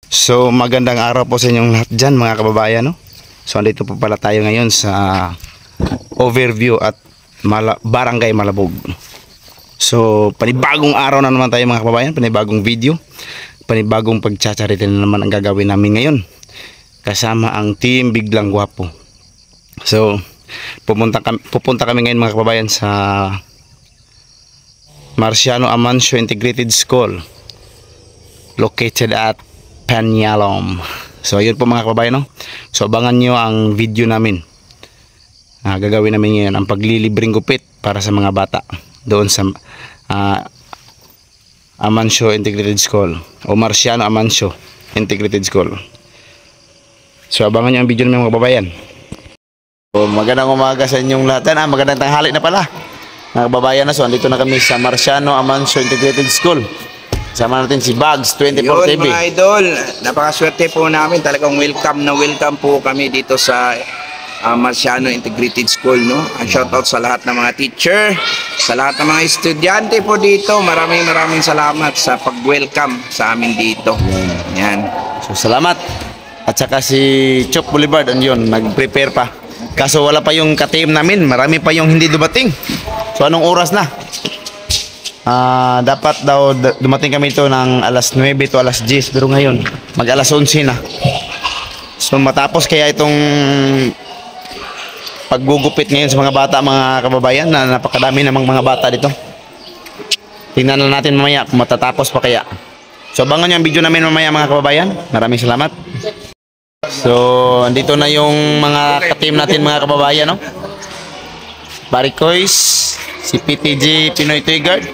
So magandang araw po sa inyong lahat dyan mga kababayan, no? So andito po pala tayo ngayon sa overview at Barangay Malabog. So panibagong araw na naman tayo mga kababayan, panibagong video, panibagong pagtsatsaryta na naman ang gagawin namin ngayon kasama ang team Biglang Gwapo. So pupunta kami ngayon mga kababayan sa Marciano Amancio Integrated School located at Peñalom. So ayun po mga kababayan, no? So abangan nyo ang video namin. Gagawin namin ngayon ang paglilibring gupit para sa mga bata doon sa Amancio Integrated School o Marciano Amancio Integrated School. So abangan nyo ang video namin mga kababayan. So magandang umaga sa inyong lahat. Magandang tanghali na pala mga kababayan. So andito na kami sa Marciano Amancio Integrated School. Sama natin si Bugs 24 Yun, TV. mga idol, napakaswerte po namin. Talagang welcome po kami dito sa Marciano Integrated School, no? Ang shoutout sa lahat ng mga teacher, sa lahat ng mga estudyante po dito. Maraming salamat sa pag-welcome sa amin dito. Yan. So salamat. At saka si Chop Boulevard andyon, nag-prepare pa. Kaso wala pa yung ka-team namin, marami pa yung hindi dumating. So anong oras na? Dapat daw dumating kami ito ng alas 9 to alas 10, pero ngayon mag alas 11 na. So matapos kaya itong paggugupit ngayon sa mga bata mga kababayan, na napakadami namang mga bata dito. Tingnan na natin mamaya kung matatapos pa kaya. So abangan nyo ang video namin mamaya mga kababayan. Maraming salamat. So andito na yung mga ka-team natin mga kababayan, no? Barikoys, si PTG Pinoy Toy Guard,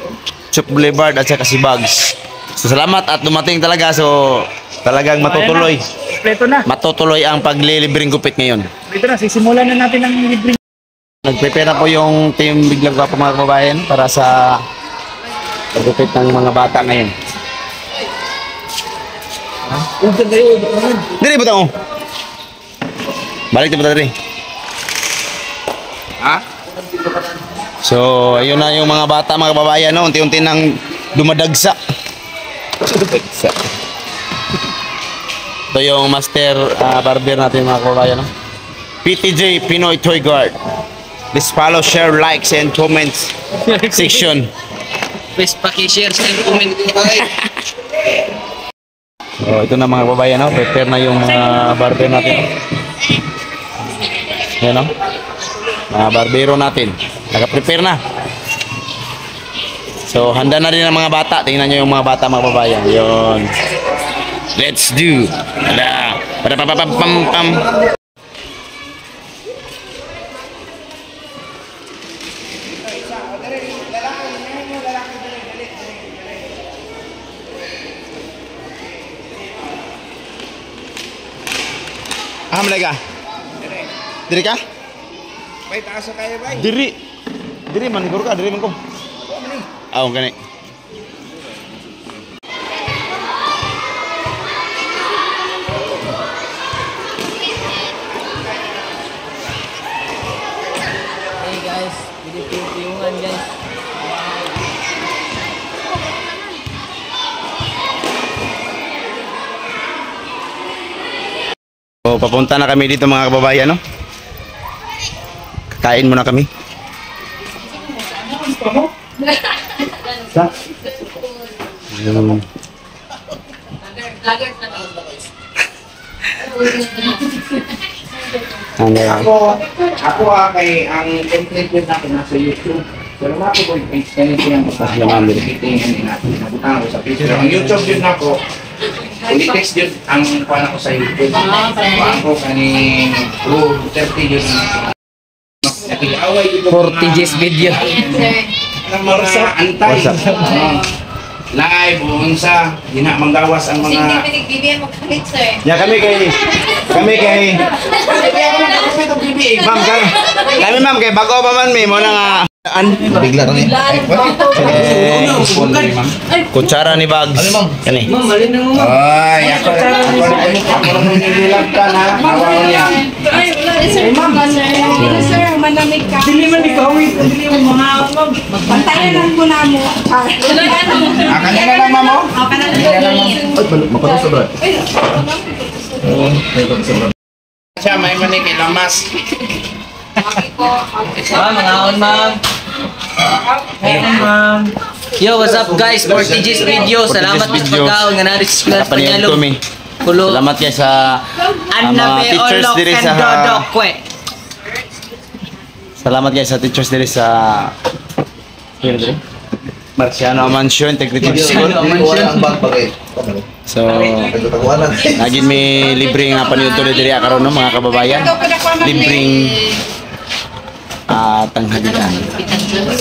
Chop Boulevard at saka si Bugs. So salamat at dumating talaga. So talagang matutuloy. Matutuloy ang paglilibring gupit ngayon. Dito na, sisimulan na natin ang libreng. Nagprepare na po yung team Biglang Gwapo mga kababayan para sa paggupit ng mga bata ngayon. Diri ba tayo? Balik ba tayo? Ha? So, ayun na yung mga bata mga kababayan, no? Unti-unti nang dumadagsa. Ito yung master barber natin mga kababayan, no? PTJ Pinoy Toy Guard. Please follow, share, likes, and comments section. Please paki-share and comment. So, ito na mga kababayan, no? Prepare na yung mga barber natin. Yan, no? Mga barbero natin. Naka-prepare na. So, handa na rin ang mga bata. Tingnan nyo yung mga bata mga kababayan. Yun. Let's do. Hala. Pam. Malaga. Diri ka? Bay, taas kayo, bay. Diri man guru ka, diri man ko. Gani. Hey guys, pinipiyungan guys. So, papunta na kami dito mga kababayan, no? Kakain muna kami. Sa? Ako kay ang template yun natin nasa YouTube. Pero ako po yung page ganito yung titingin natin. Nabutang ako sa page. Pero ang YouTube yun ako, text yun ang kuha ko sa YouTube. Ako kaning 30 yun. Nakikaway yun. 40 G's video. Ang mga antay. Live o unsa, dina manggawas ang mga Ya kami kay ma'am kay bago pa man mi mo na nga bigla rin. Kutsara ni Bugs. Kani. Ay, ako nilang ka na. Awaw niya. Sir, manamig ka. Dili man ikaw, dili mo mga Bantayan lang muna mo. Kanina lang, ma'am, oh. Siya, may manik ilang mas. Mga on, ma'am. Yo, what's up guys? For TG's video. Salamat sa pagkaon nga narin sa Class Kapanihan Panyalo. kami. Salamat kayo sa mga teachers diri sa Salamat guys sa teachers diri sa Marciano Amancio Integrated School. So, naging may libreng paniud tuloy diri karon no mga kababayan. Libreng tanghalian.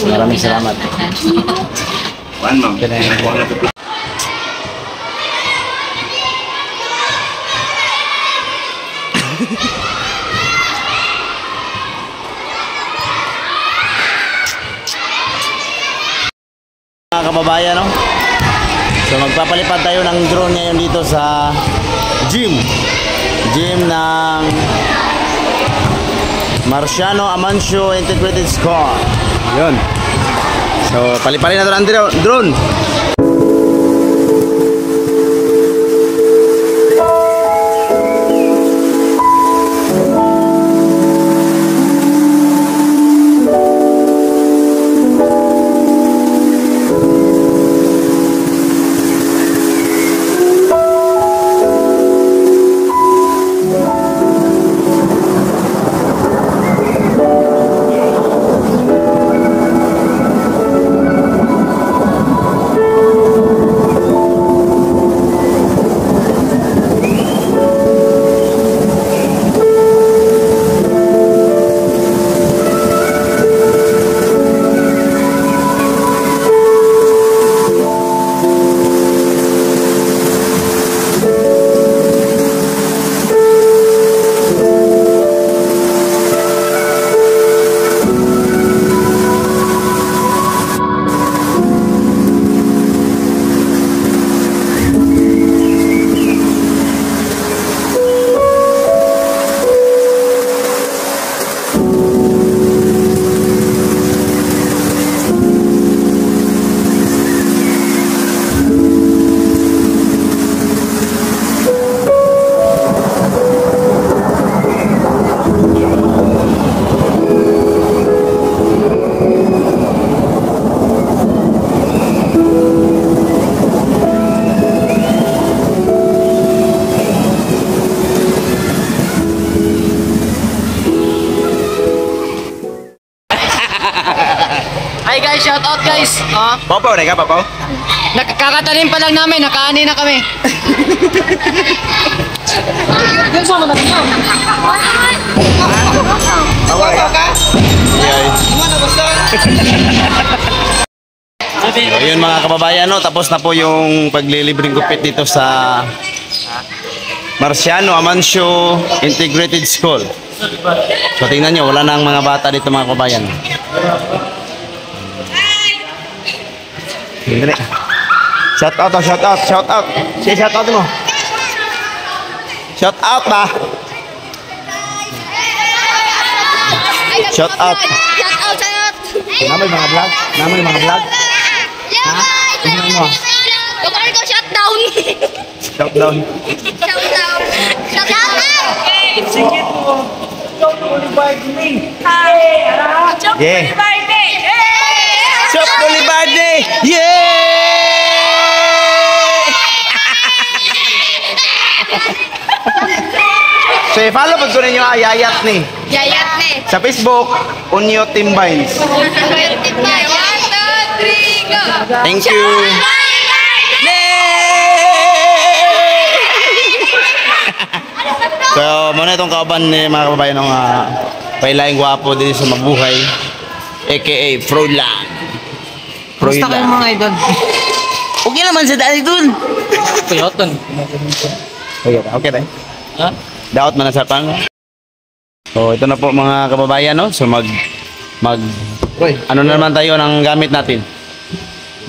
Maraming salamat. One, ma'am. Mga kababayan, no? So magpapalipad tayo ng drone ngayon dito sa gym ng Marciano Amancio Integrated School. Yun. So palipalin na ito ng drone. Hi guys, shout out guys. Papaw na ka, papaw? Nakakatanim pa lang namin, nakaani na kami. Yan sama na kayo. So, yun mga kababayan, no? Tapos na po yung paglilibreng gupit dito sa Marciano Amancio Integrated School. So tingnan nyo, wala na ang mga bata dito mga kababayan. Dali. Shout out, shout out, shout out. Si shout out mo. Shout out ba? Shout out. Namay mga vlog? Namay mga vlog? Ha? Tingnan mo. Dokter ko shutdown. Shutdown. Shutdown. Shutdown. Sige po. Shout to Olivardi. Shout to Yeah. Olivardi. Shop Olivardi! So, follow po ko ninyo Yayat ni. Yayat ne. Sa Facebook, Unyo Timbines. 1, 2, 3, go. Thank you. So, muna itong kauban ni mga kababayan ng pailaing gwapo din sa mabuhay, aka Froidland. Kumusta kayo mga idol? Okay naman sa dati dun. Kuyoton. Okay tayo. Ha? Daot man na sa pang. So, ito na po mga kababayan, no? So, ano na naman tayo ng gamit natin?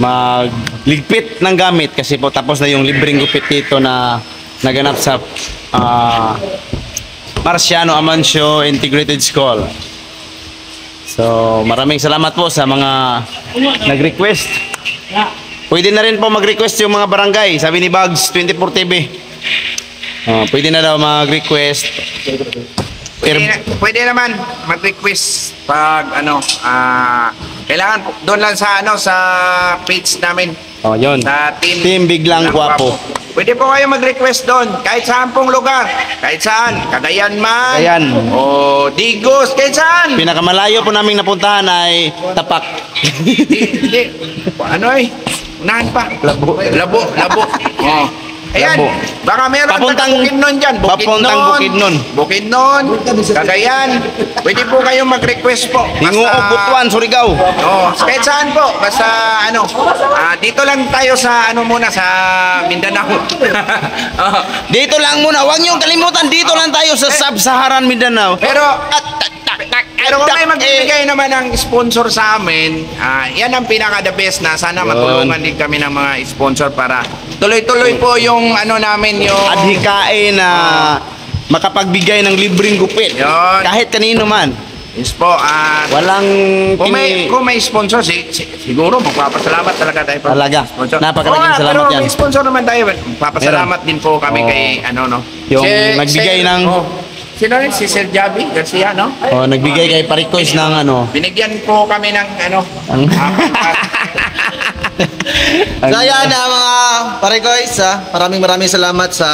Magligpit ng gamit kasi po tapos na yung libreng gupit dito na naganap sa Marciano Amancio Integrated School. So, maraming salamat po sa mga nag-request. Pwede na rin po mag-request yung mga barangay. Sabi ni Bugs, 24 TV. Pwede na daw mag-request. Pwede naman mag-request pag kailangan doon lang sa sa page namin. Yun. Sa Team Biglang Gwapo. Pwede po kayo mag-request doon kahit saan pong lugar. Kahit saan. Cagayan man. Cagayan. O Digos. Kahit saan. Pinakamalayo po naming napuntahan ay Tapak. Hindi. Ano unahan pa. Labo. Labo. Oh. Ayan, Labo. baka meron Papuntang- Bukidnon dyan. papuntang Bukidnon. Bukidnon, Cagayan. Pwede po kayong mag-request po. Hingo o Butuan, Surigao. Oh, kahit saan po. Basta dito lang tayo sa muna sa Mindanao. Oh. Dito lang muna. Huwag niyong kalimutan. Dito lang tayo sa Sub-Saharan Mindanao. Pero kung may magbibigay naman ng sponsor sa amin, yan ang pinaka-the best na sana matulungan din kami ng mga sponsor para tuloy-tuloy po yung namin yung Adhikain na makapagbigay ng libreng gupit. Yun. Kahit kanino man. yes po. Walang Kung may sponsor, siguro magpapasalamat talaga tayo. Talaga. Sponsor. Napakalaking salamat pero yan. may sponsor naman tayo. Magpapasalamat din po kami kay Yung nagbigay ng sino rin? Si Sir Javi Garcia, no? nagbigay kay Parikoys ng Binigyan po kami ng So yan mga Parikoys, maraming salamat sa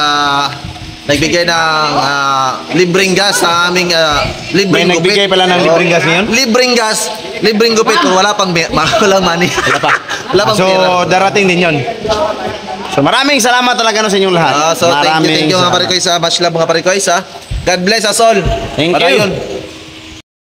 nagbigay ng libreng gas sa aming may libreng nagbigay gupit. pala ng libreng gas ngayon? Libreng gas, libreng gupit kung wala pang walang money. Wala pa. Wala pang So pera. darating din 'yon. So maraming salamat talaga sa inyong lahat. So thank you mga salamat. Parikoys, much love mga Parikoys. God bless us all. Thank Para you. yun,